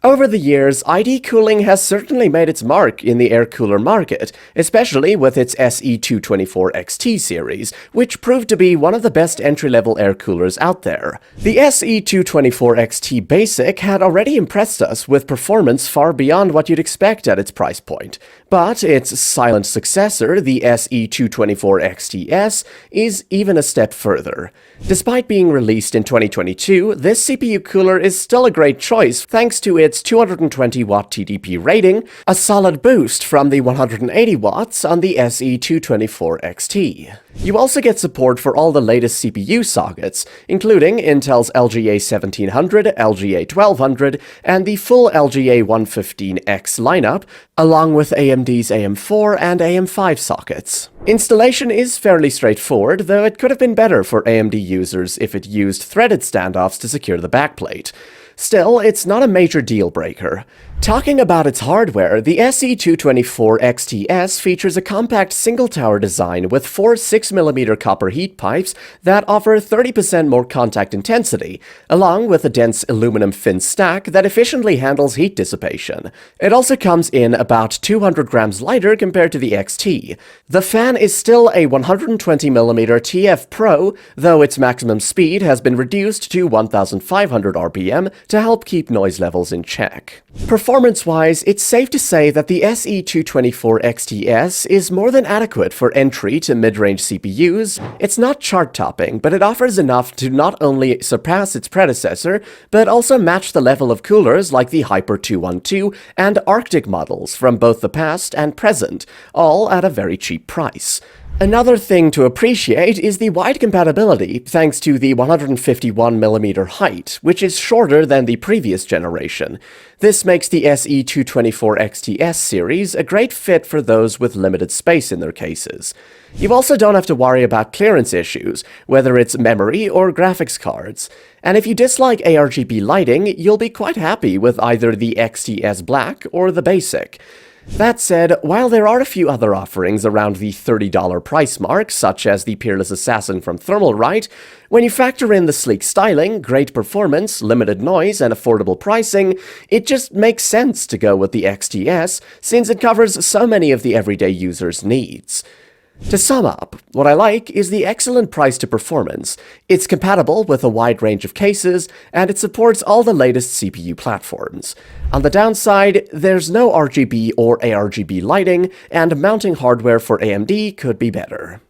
Over the years, ID cooling has certainly made its mark in the air cooler market, especially with its SE224XT series, which proved to be one of the best entry-level air coolers out there. The SE224XT Basic had already impressed us with performance far beyond what you'd expect at its price point, but its silent successor, the SE224XTS, is even a step further. Despite being released in 2022, this CPU cooler is still a great choice thanks to its 220-watt TDP rating, a solid boost from the 180 watts on the SE224XT. You also get support for all the latest CPU sockets, including Intel's LGA 1700, LGA 1200, and the full LGA 115X lineup, along with AMD's AM4 and AM5 sockets. Installation is fairly straightforward, though it could have been better for AMD users if it used threaded standoffs to secure the backplate. Still, it's not a major deal breaker. Talking about its hardware, the SE224XTS features a compact single-tower design with four 6mm copper heat pipes that offer 30% more contact intensity, along with a dense aluminum fin stack that efficiently handles heat dissipation. It also comes in about 200 grams lighter compared to the XT. The fan is still a 120mm TF Pro, though its maximum speed has been reduced to 1500 RPM to help keep noise levels in check. Performance-wise, it's safe to say that the SE224XTS is more than adequate for entry to mid-range CPUs. It's not chart-topping, but it offers enough to not only surpass its predecessor, but also match the level of coolers like the Hyper 212 and Arctic models from both the past and present, all at a very cheap price. Another thing to appreciate is the wide compatibility thanks to the 151mm height, which is shorter than the previous generation. This makes the SE224XTS series a great fit for those with limited space in their cases. You also don't have to worry about clearance issues, whether it's memory or graphics cards. And if you dislike ARGB lighting, you'll be quite happy with either the XTS Black or the Basic. That said, while there are a few other offerings around the $30 price mark, such as the Peerless Assassin from Thermalright, when you factor in the sleek styling, great performance, limited noise, and affordable pricing, it just makes sense to go with the XTS, since it covers so many of the everyday user's needs. To sum up, what I like is the excellent price to performance. It's compatible with a wide range of cases, and it supports all the latest CPU platforms. On the downside, there's no RGB or ARGB lighting, and mounting hardware for AMD could be better.